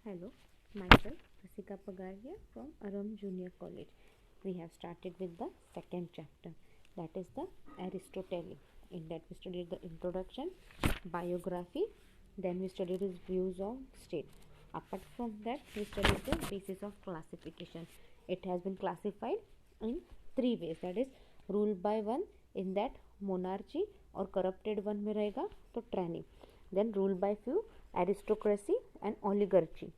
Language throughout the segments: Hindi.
Hello, myself Rasika Pagaria from Aram Junior College. We have started with the second chapter, that is the Aristotle. In that we studied the introduction, biography, then we studied his views on state. Apart from that, we studied the basis of classification. It has been classified in three ways, that is rule by one, in that monarchy और corrupted one में रहेगा तो tyranny. Then rule by few, aristocracy and oligarchy.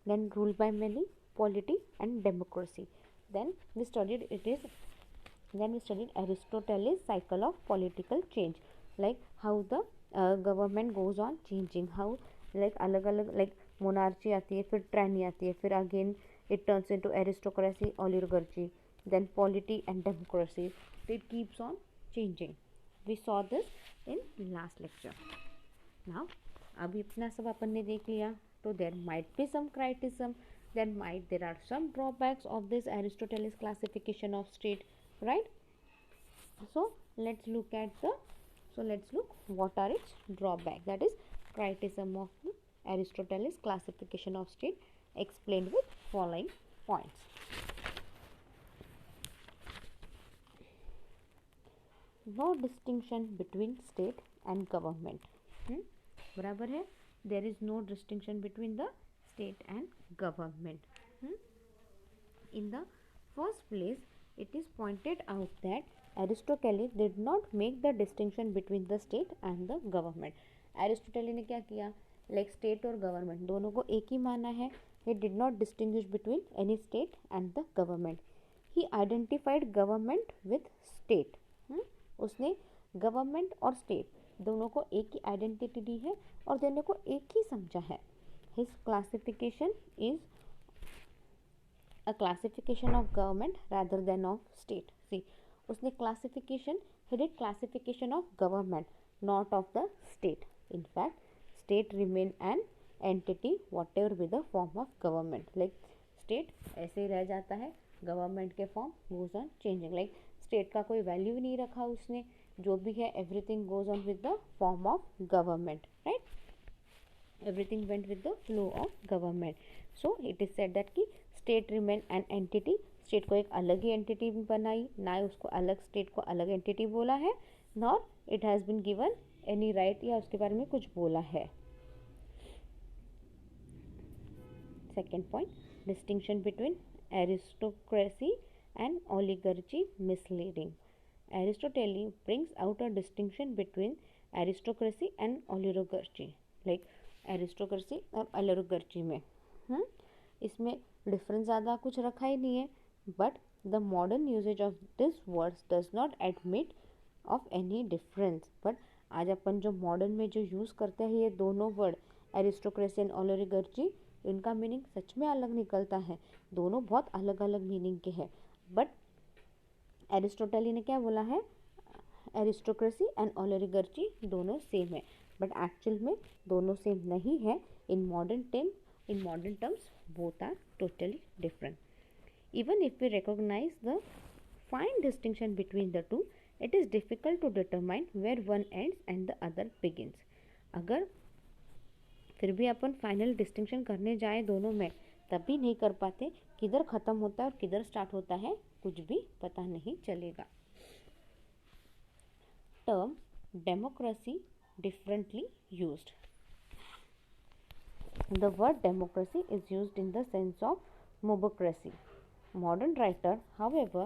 Then rule by many, polity and democracy. Then we studied Aristotle's cycle of political change, like how the government goes on changing, how like अलग अलग like monarchy आती है, फिर tyranny आती है, फिर again it turns into aristocracy, oligarchy, then polity and democracy. It keeps on changing. We saw this in last lecture. Now अभी इतना सब अपन ने देख लिया, तो there might be some criticism, there are some drawbacks of this Aristotle's classification of state, right? So let's look what are its drawbacks, that is criticism of the Aristotle's classification of state, explained with following points. No distinction between state and government. बराबर है, there is no distinction between the state and government. In the first place, it is pointed out that Aristotle did not make the distinction between the state and the government. Aristotle ने क्या किया, like state और government दोनों को एक ही माना है. He did not distinguish between any state and the government. He identified government with state. उसने government और state दोनों को एक ही आइडेंटिटी दी है और दोनों को एक ही समझा है. His classification is a classification of government rather than of state. See, उसने classification, he did classification of government, not of the state. In fact, state remain an entity whatever with the form of government. Like state ऐसे ही रह जाता है, government के form goes on changing. Like state का कोई value नहीं रखा उसने, जो भी है everything goes on with the form of government, right? Everything went with the flow of government. So it is said that कि state remain an entity. State को एक अलग ही entity बनाई, ना उसको अलग state को अलग entity बोला है, nor it has been given any right या उसके बारे में कुछ बोला है. Second point, distinction between aristocracy and oligarchy misleading. Aristotle brings out a distinction between aristocracy and oligarchy, like aristocracy और oligarchy में इसमें डिफरेंस ज़्यादा कुछ रखा ही नहीं है, but the modern usages of this words does not admit of any difference. But आज अपन जो मॉडर्न में जो यूज़ करते हैं ये दोनों वर्ड एरिस्टोक्रेसी एंड ओलिगार्ची, इनका मीनिंग सच में अलग निकलता है. दोनों बहुत अलग अलग मीनिंग के हैं, बट एरिस्टोटल ने क्या बोला है, एरिस्टोक्रेसी एंड ओलिगार्ची दोनों सेम है, बट एक्चुअल में दोनों सेम नहीं है. इन modern terms both are totally different. Even if we recognize the fine distinction between the two, it is difficult to determine where one ends and the other begins. अगर फिर भी अपन फाइनल डिस्टिंक्शन करने जाए दोनों में, तब भी नहीं कर पाते. किधर ख़त्म होता है और किधर स्टार्ट होता है कुछ भी पता नहीं चलेगा. Term democracy differently used. The word democracy is used in the sense of mobocracy. Modern writers, however,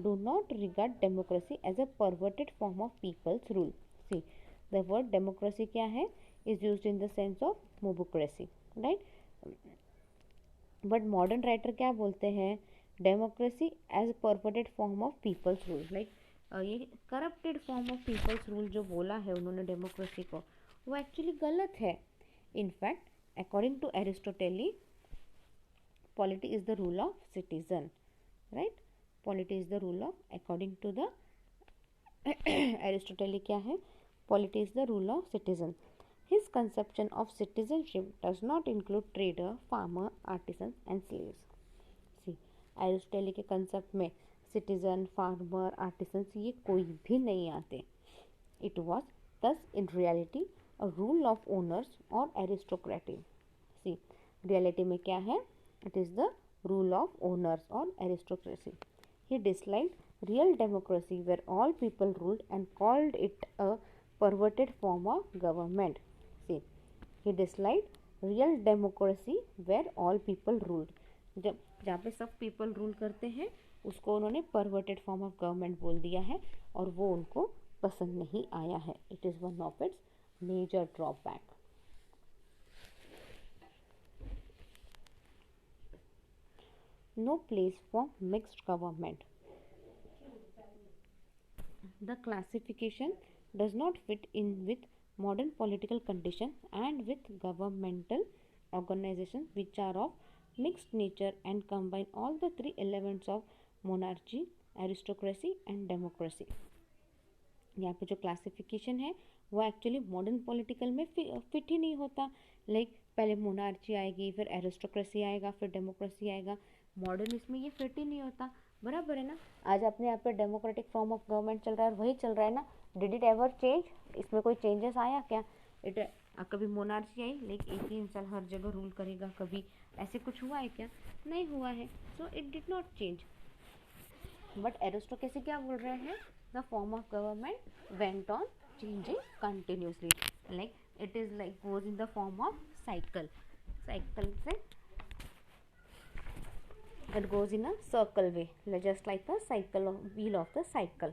do not regard democracy as a perverted form of people's rule. See, the word democracy क्या है, is used in the sense of mobocracy, right? But modern writer क्या बोलते हैं, democracy as a perverted form of people's rule. Like ये corrupted form of people's rule जो बोला है उन्होंने democracy को, वो actually गलत है. In fact, according to Aristotle, polity is the rule of citizen, right? Polity is the rule of, according to the Aristotle क्या है, polity is the rule of citizen. His conception of citizenship does not include trader, farmer, artisans and slaves. See, Aristotle के concept में citizen, farmer, artisans ये कोई भी नहीं आते. It was thus in reality a rule of owners or aristocracy. See, reality में क्या है? It is the rule of owners और aristocracy. He disliked real democracy where all people ruled and called it a perverted form of government. See, he disliked real democracy where all people ruled. जब जहाँ पे सब people rule करते हैं उसको उन्होंने perverted form of government बोल दिया है और वो उनको पसंद नहीं आया है. It is one of its major drawback. No place for mixed government. The classification does not fit in with modern political conditions and with governmental organizations which are of mixed nature and combine all the three elements of monarchy, aristocracy and democracy. यहाँ पे जो क्लासिफिकेशन है वो एक्चुअली मॉडर्न पॉलिटिकल में फिट ही नहीं होता. लाइक पहले मोनार्ची आएगी, फिर एरिस्टोक्रेसी आएगा, फिर डेमोक्रेसी आएगा. मॉडर्न इसमें ये फिट ही नहीं होता. बराबर है ना? आज अपने यहाँ पे डेमोक्रेटिक फॉर्म ऑफ गवर्नमेंट चल रहा है, वही चल रहा है ना. Did it ever change? इसमें कोई चेंजेस आया क्या? कभी मोनार्ची आई लाइक एक ही इंसान हर जगह रूल करेगा, कभी ऐसे कुछ हुआ है क्या? नहीं हुआ है. So it did not change. But aristocracy क्या बोल रहे हैं? The form of government went on changing continuously. Like it is like goes in the form of cycle. Cycle से it goes in a circle way, just like a cycle of wheel of the cycle.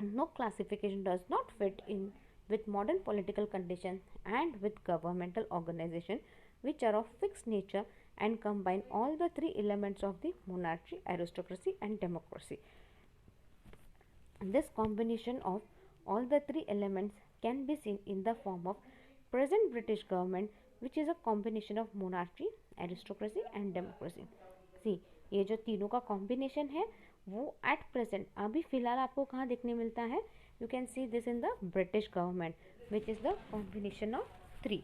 No classification does not fit in with modern political conditions and with governmental organization which are of fixed nature and combine all the three elements of the monarchy, aristocracy and democracy. This combination of all the three elements can be seen in the form of present British government which is a combination of monarchy, aristocracy and democracy. See, ये जो तीनों का कॉम्बिनेशन है वो एट प्रेजेंट अभी फिलहाल आपको कहाँ देखने मिलता है? You can see this in the British government which is the combination of three.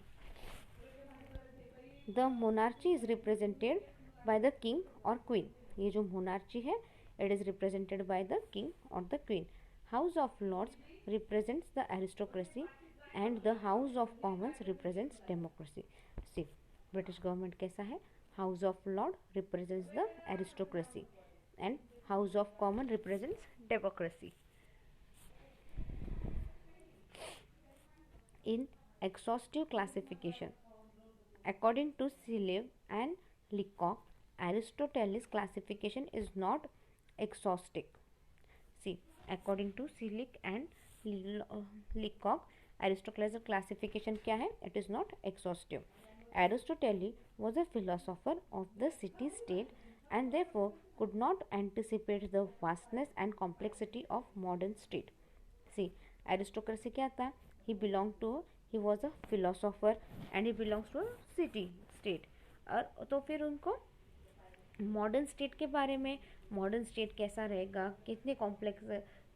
The monarchy is represented by the king or queen. ये जो monarchy है it is represented by the king or the queen. House of Lords represents the aristocracy and the House of Commons represents democracy. See, British government कैसा है? House of Lords represents the aristocracy and House of Commons represents democracy. In exhaustive classification, according to Seeley and Leacock, Aristotle's classification is not exhaustive. See, according to Seeley and Leacock, Aristotle's classification क्या है? It is not exhaustive. Aristotle was a philosopher of the city-state and therefore could not anticipate the vastness and complexity of modern state. See, aristocracy क्या था? He was a philosopher and he belongs to a city state. और तो फिर उनको मॉडर्न स्टेट के बारे में, मॉडर्न स्टेट कैसा रहेगा, कितने कॉम्प्लेक्स,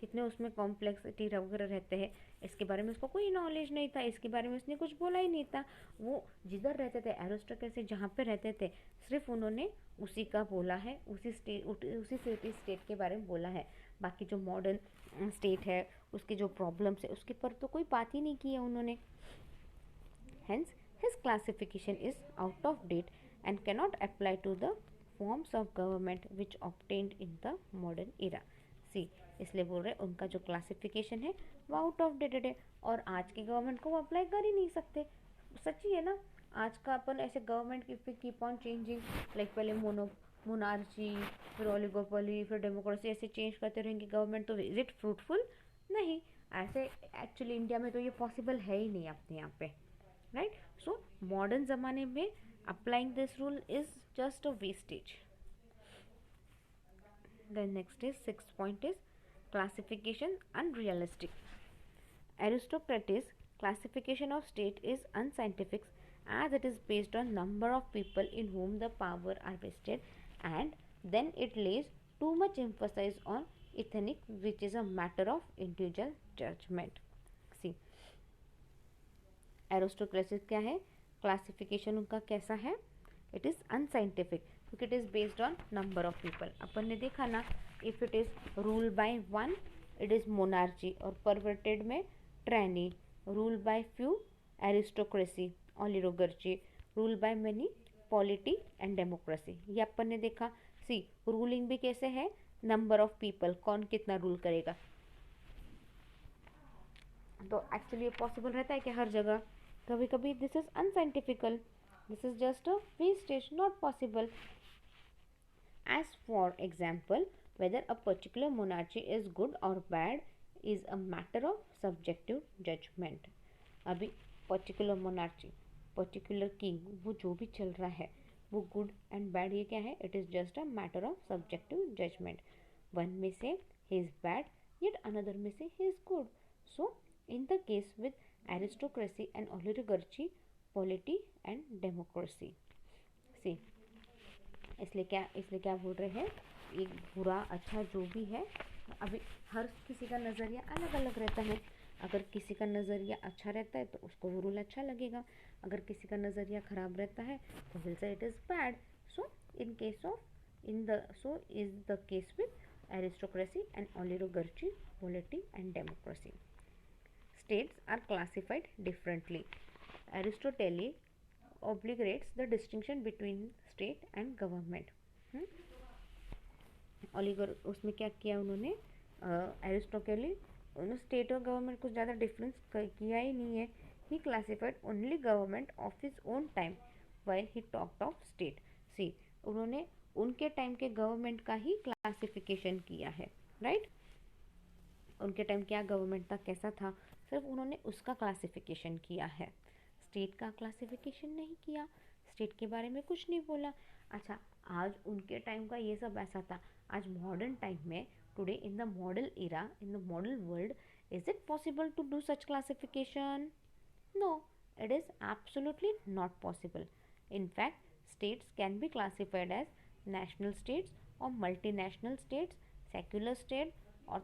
कितने उसमें कॉम्प्लेक्सिटी वगैरह रहते हैं, इसके बारे में उसको कोई नॉलेज नहीं था. इसके बारे में उसने कुछ बोला ही नहीं था. वो जिधर रहते थे एरिस्टोक्रेसी जहाँ पे रहते थे सिर्फ उन्होंने उसी का बोला है, उसी सिटी स्टेट के बारे में बोला है. बाकी जो मॉडर्न स्टेट है उसके जो प्रॉब्लम्स है उसके पर तो कोई बात ही नहीं की है उन्होंने. Hence, his classification is out of date and cannot apply to the forms of government which obtained in the modern era. See, इसलिए बोल रहे उनका जो क्लासिफिकेशन है वो आउट ऑफ डेटेड है और आज के गवर्नमेंट को वो अप्लाई कर ही नहीं सकते. सच्ची है ना? आज का अपन ऐसे government keep on changing, like पहले मोनार्ची, फिर ओलिगोपोली, फिर डेमोक्रेसी, ऐसे चेंज करते रहेंगे गवर्नमेंट तो इज इट फ्रूटफुल? नहीं. ऐसे एक्चुअली इंडिया में तो ये पॉसिबल है ही नहीं अपने यहाँ पे. राइट? सो मॉडर्न ज़माने में applying this rule is just a wastage. Then next is 6th point is classification unrealistic. Aristocratic classification of state is unscientific as it is based on number of people in whom the power are vested and then it lays too much emphasis on ethnic which is a matter of individual judgment. See, aristocracy क्या है? क्लासिफिकेशन उनका कैसा है? इट इज़ अनसाइंटिफिक क्योंकि it is based on number of people. अपन ने देखा ना, if it is rule by one it is monarchy और परवर्टेड में tyranny, rule by few aristocracy, oligocracy, rule by money, polity and democracy. ये अपन ने देखा। सी रूलिंग भी कैसे है, नंबर ऑफ पीपल, कौन कितना रूल करेगा। तो एक्चुअली ये पॉसिबल रहता है कि हर जगह, कभी कभी this is unscientifical, this is just a wastage, not possible. As for example, whether a particular monarchy is good or bad is a matter of subjective judgment. अभी पर्टिकुलर मोनार्ची, पर्टिकुलर किंग, वो जो भी चल रहा है वो गुड एंड बैड, ये क्या है, it is just a matter of subjective judgement. One में से ही इज़ बैड, yet another में से he is good. So in the case with aristocracy and oligarchy, polity and democracy. See, इसलिए क्या बोल रहे हैं, एक बुरा अच्छा जो भी है, अभी हर किसी का नज़रिया अलग अलग रहता है। अगर किसी का नज़रिया अच्छा रहता है तो उसको वो रूल अच्छा लगेगा, अगर किसी का नज़रिया ख़राब रहता है तो will say it is bad. So in case of so is the case with aristocracy and oligocracy, polity and democracy. States are classified differently. Aristotle obligates the distinction between state and government. ओलिगर उसमें क्या किया उन्होंने, एरिस्टोटल, उन्होंने स्टेट और गवर्नमेंट कुछ ज़्यादा डिफरेंस किया ही नहीं है। He classified only government of his own time while he talked of state. See उन्होंने उनके टाइम के गवर्नमेंट का ही क्लासिफिकेशन किया है, राइट। उनके टाइम क्या गवर्नमेंट था, कैसा था, सिर्फ उन्होंने उसका क्लासिफिकेशन किया है, स्टेट का क्लासिफिकेशन नहीं किया, स्टेट के बारे में कुछ नहीं बोला। अच्छा, आज उनके टाइम का ये सब ऐसा था, आज मॉडर्न टाइम में, today in the model era, in the model world, is it possible to do such classification? No, it is absolutely not possible. In fact, states can be classified as national states or multinational states, secular state or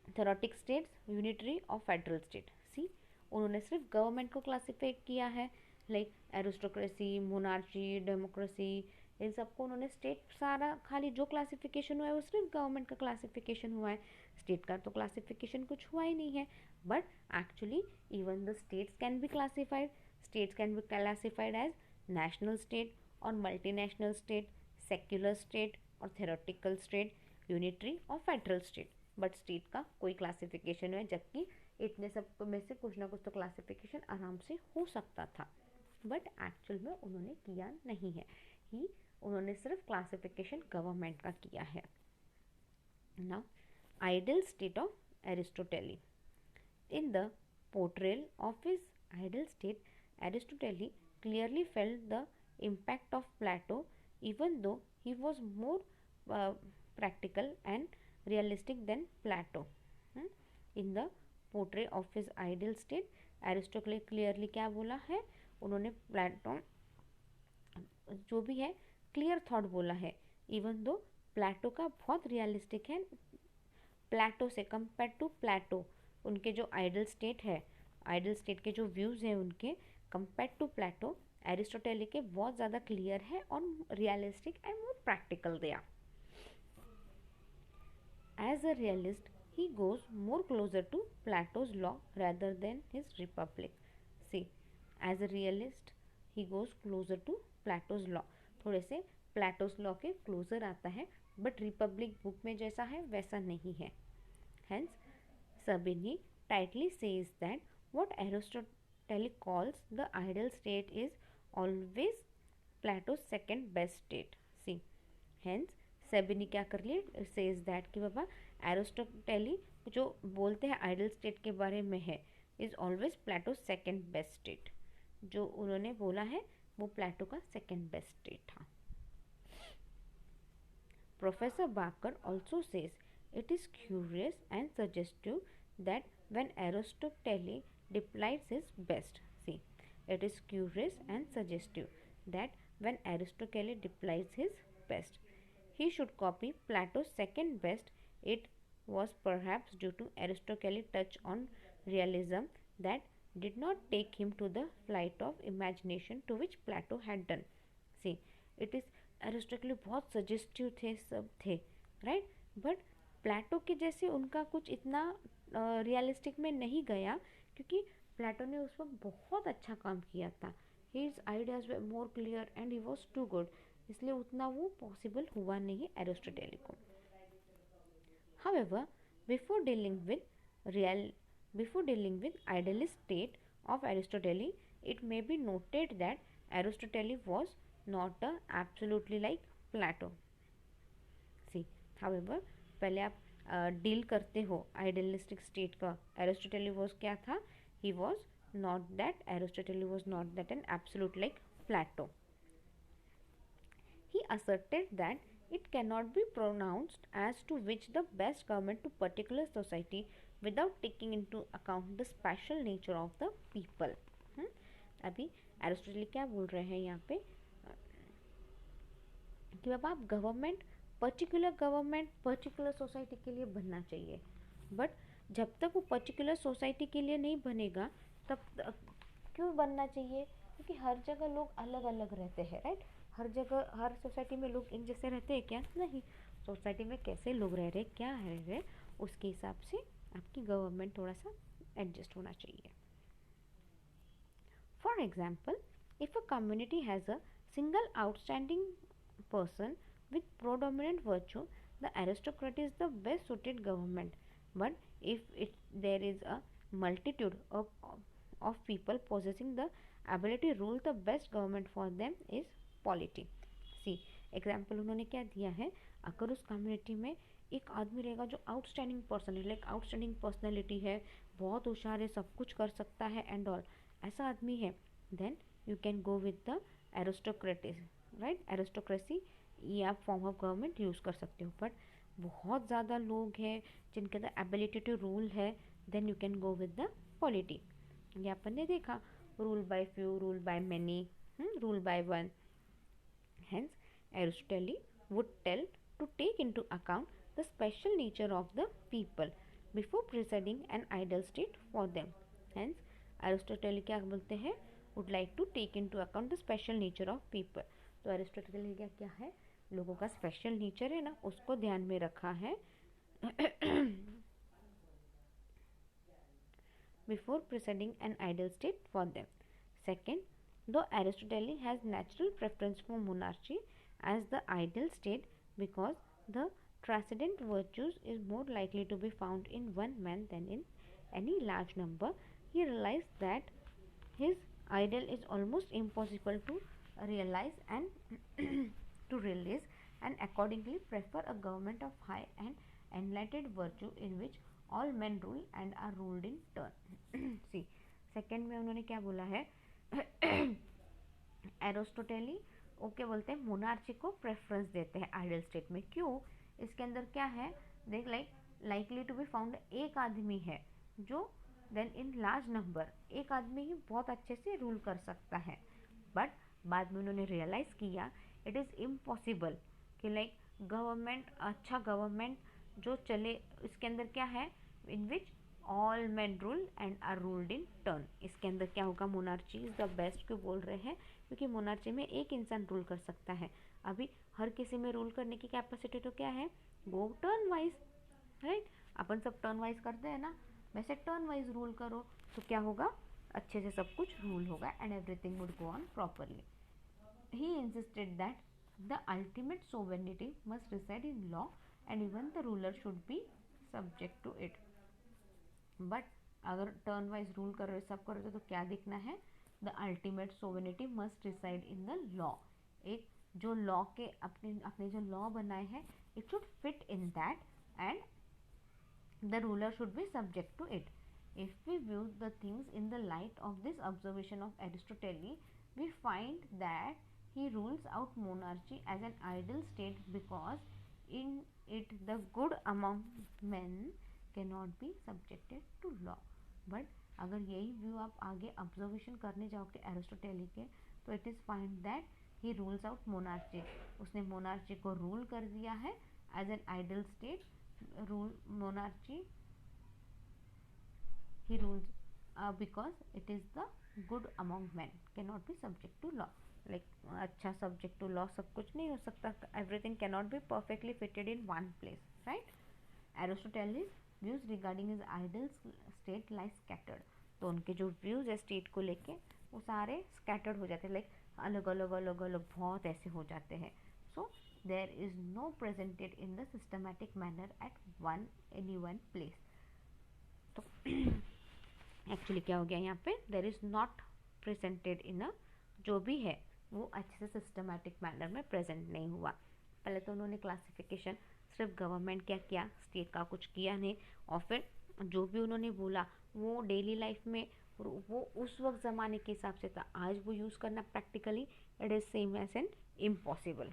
theoretic states, unitary और फेडरल स्टेट। सी उन्होंने सिर्फ गवर्नमेंट को क्लासीफाई किया है, लाइक एरिस्टोक्रेसी, मोनार्ची, डेमोक्रेसी, इन सबको उन्होंने स्टेट, सारा खाली जो क्लासिफिकेशन हुआ है वो सिर्फ गवर्नमेंट का क्लासिफिकेशन हुआ है, स्टेट का तो क्लासिफिकेशन कुछ हुआ ही नहीं है। But actually even the states can be classified, states can be classified as national state और मल्टीनेशनल स्टेट, सेक्युलर स्टेट और थेरोटिकल स्टेट, यूनिटरी और फेडरल स्टेट। बट स्टेट का कोई क्लासिफिकेशन है, जबकि इतने सब में से कुछ ना कुछ तो क्लासिफिकेशन आराम से हो सकता था, बट एक्चुअल में उन्होंने किया नहीं है। ही उन्होंने सिर्फ क्लासिफिकेशन गवर्नमेंट का किया है। Now ideal state of Aristotle. In the portrayal of his ideal state, Aristotle clearly felt the impact of Plato, even though he was more practical and realistic than Plato. In the portrait of his ideal state, Aristotle clearly क्या बोला है, उन्होंने प्लेटो जो भी है क्लियर थॉट बोला है, इवन दो प्लेटो का बहुत रियलिस्टिक है। प्लेटो से कंपेयर टू प्लेटो, उनके जो आइडियल स्टेट है, आइडियल स्टेट के जो व्यूज़ हैं उनके कंपेयर टू प्लेटो, एरिस्टोटल के बहुत ज़्यादा क्लियर है और realistic and more practical they are. As a realist, he goes more closer to Plato's law rather than his republic. See, as a realist, he goes closer to Plato's law. थोड़े से Plato's law के closer आता है, but republic book में जैसा है वैसा नहीं है। Hence, Sabini tightly says that what Aristotle calls the ideal state is always Plato's second best state. See, hence सेबिनी क्या कर लिए, सेज दैट कि बाबा एरिस्टोटल जो बोलते हैं आइडियल स्टेट के बारे में है, is always Plato second best state. जो उन्होंने बोला है वो प्लेटो का सेकंड बेस्ट स्टेट था। Professor Barker also says it is curious and suggestive that when Aristotle deploys his best, see it is curious and suggestive that when Aristotle deploys his best, he should copy Plato's second best. It was perhaps due to Aristotle's touch on realism that did not take him to the flight of imagination to which Plato had done. See, it is Aristotle बहुत सजेस्टिव थे, सब थे, राइट, बट प्लेटो के जैसे उनका कुछ इतना रियलिस्टिक में नहीं गया, क्योंकि प्लेटो ने उस वक्त बहुत अच्छा काम किया था. His ideas were more clear and he was too good. इसलिए उतना वो पॉसिबल हुआ नहीं एरिस्टोटेली को. However, before dealing with real before dealing with idealist state of Aristotle, it may be noted that Aristotle was not absolutely like Plato. See, however, पहले आप डील करते हो आइडियलिस्टिक स्टेट का. एरिस्टोटल वॉज क्या था? He was not that. Aristotle was not that an absolute like Plato. He asserted that it cannot be pronounced as to which the best government to particular society without taking into account the special nature of the people. अभी एरिस्टोटल क्या बोल रहे हैं यहाँ पे कि बाबा आप गवर्नमेंट पर्टिकुलर सोसाइटी के लिए बनना चाहिए. बट जब तक वो पर्टिकुलर सोसाइटी के लिए नहीं बनेगा तब क्यों बनना चाहिए? क्योंकि हर जगह लोग अलग अलग रहते हैं, राइट. हर जगह हर सोसाइटी में लोग एक जैसे रहते हैं क्या? नहीं. सोसाइटी में कैसे लोग रह रहे, क्या रह रहे, उसके हिसाब से आपकी गवर्नमेंट थोड़ा सा एडजस्ट होना चाहिए. For example, if a community has a single outstanding person with predominant virtue, the aristocrat is the best suited government. But if there is a multitude of people possessing the ability to rule, the best government for them is polity. See, example उन्होंने क्या दिया है? अगर उस कम्युनिटी में एक आदमी रहेगा जो आउटस्टैंडिंग पर्सन है, लाइक आउटस्टैंडिंग पर्सनैलिटी है, बहुत होशियार है, सब कुछ कर सकता है एंड ऑल, ऐसा आदमी है, then you can go with the aristocrats, right. Aristocracy ये आप फॉर्म ऑफ गवर्नमेंट यूज़ कर सकते हो. बट बहुत ज़्यादा लोग हैं जिनके अंदर एबिलिटी टू रूल है, then you can go with the polity. ये अपन ने देखा, rule by few, rule by many, rule by one. Hence Aristotle would tell to take into account the special nature of the people before presiding an ideal state for them. Hence Aristotle क्या बोलते हैं? would like to take into account the special nature of people. तो एरिस्टोटल का क्या है? लोगों का स्पेशल नेचर है ना, उसको ध्यान में रखा है before presiding an ideal state for them. Second, though Aristotle has natural preference for monarchy as the ideal state because the transcendent virtues is more likely to be found in one man than in any large number, he realized that his ideal is almost impossible to realize and to release, and accordingly prefer a government of high and enlightened virtue in which all men rule and are ruled in turn. See, second में उन्होंने क्या बोला है? एरिस्टोटेली ओके बोलते हैं मोनार्ची को प्रेफरेंस देते हैं आइडियल स्टेट में. क्यों? इसके अंदर क्या है? देख, लाइकली टू बी फाउंड एक आदमी है जो देन इन लार्ज नंबर एक आदमी ही बहुत अच्छे से रूल कर सकता है. बट बाद में उन्होंने रियलाइज़ किया इट इज़ इम्पॉसिबल कि लाइक गवर्नमेंट, अच्छा गवर्नमेंट जो चले, इसके अंदर क्या है? In which all man rule and are ruled in turn. इसके अंदर क्या होगा? Monarchy is the best. क्यों बोल रहे हैं? क्योंकि मोनार्ची में एक इंसान रूल कर सकता है. अभी हर किसी में रूल करने की कैपेसिटी तो क्या है? वो टर्न वाइज, राइट. अपन सब टर्न वाइज करते हैं ना, वैसे टर्न वाइज रूल करो तो क्या होगा? अच्छे से सब कुछ रूल होगा and everything would go on properly. He insisted that the ultimate sovereignty must reside in law and even the ruler should be subject to it. But अगर टर्न वाइज रूल कर रहे, सब कर रहे तो क्या दिखना है? The ultimate sovereignty must reside in the law. एक जो लॉ के अपने जो लॉ बनाए हैं, it should fit in that and the ruler should be subject to it. If we view the things in the light of this observation of Aristotle, we find that he rules out monarchy as an ideal state because in it the good among men cannot be subjected to law. But अगर यही व्यू आप आगे ऑब्जर्वेशन करने जाओगे एरिस्टोटेल के, तो it is find that he rules out monarchy. उसने मोनार्ची को रूल कर दिया है as an ideal state. Rule monarchy, he rules because it is the good among men, cannot be subject to law. Like अच्छा subject to law सब कुछ नहीं हो सकता. Everything cannot be perfectly fitted in one place, right? Aristotle's views regarding his ideal state lie scattered. तो उनके जो व्यूज़ है स्टेट को लेके वो सारे स्कैटर्ड हो जाते हैं, लाइक अलग अलग अलग अलग बहुत ऐसे हो जाते हैं. So there is no presented in the systematic manner at any one place. तो एक्चुअली क्या हो गया यहाँ पे, there is not presented in a, जो भी है वो अच्छे से सिस्टमैटिक मैनर में प्रेजेंट नहीं हुआ. पहले तो उन्होंने क्लासिफिकेशन सिर्फ गवर्नमेंट क्या किया, स्टेट का कुछ किया नहीं, और फिर जो भी उन्होंने बोला वो डेली लाइफ में वो उस वक्त ज़माने के हिसाब से था. आज वो यूज़ करना practically it is same as an impossible.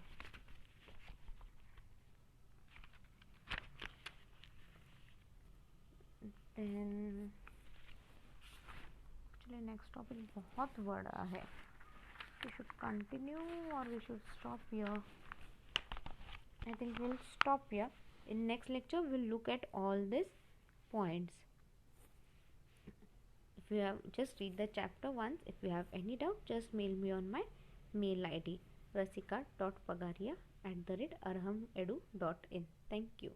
Then actually next topic बहुत बड़ा है. We should continue or we should stop here? I think we'll stop here. In next lecture we'll look at all these points. If you have, just read the chapter once. If you have any doubt, just mail me on my mail id rasika.pagaria@arhamedu.in. Thank you.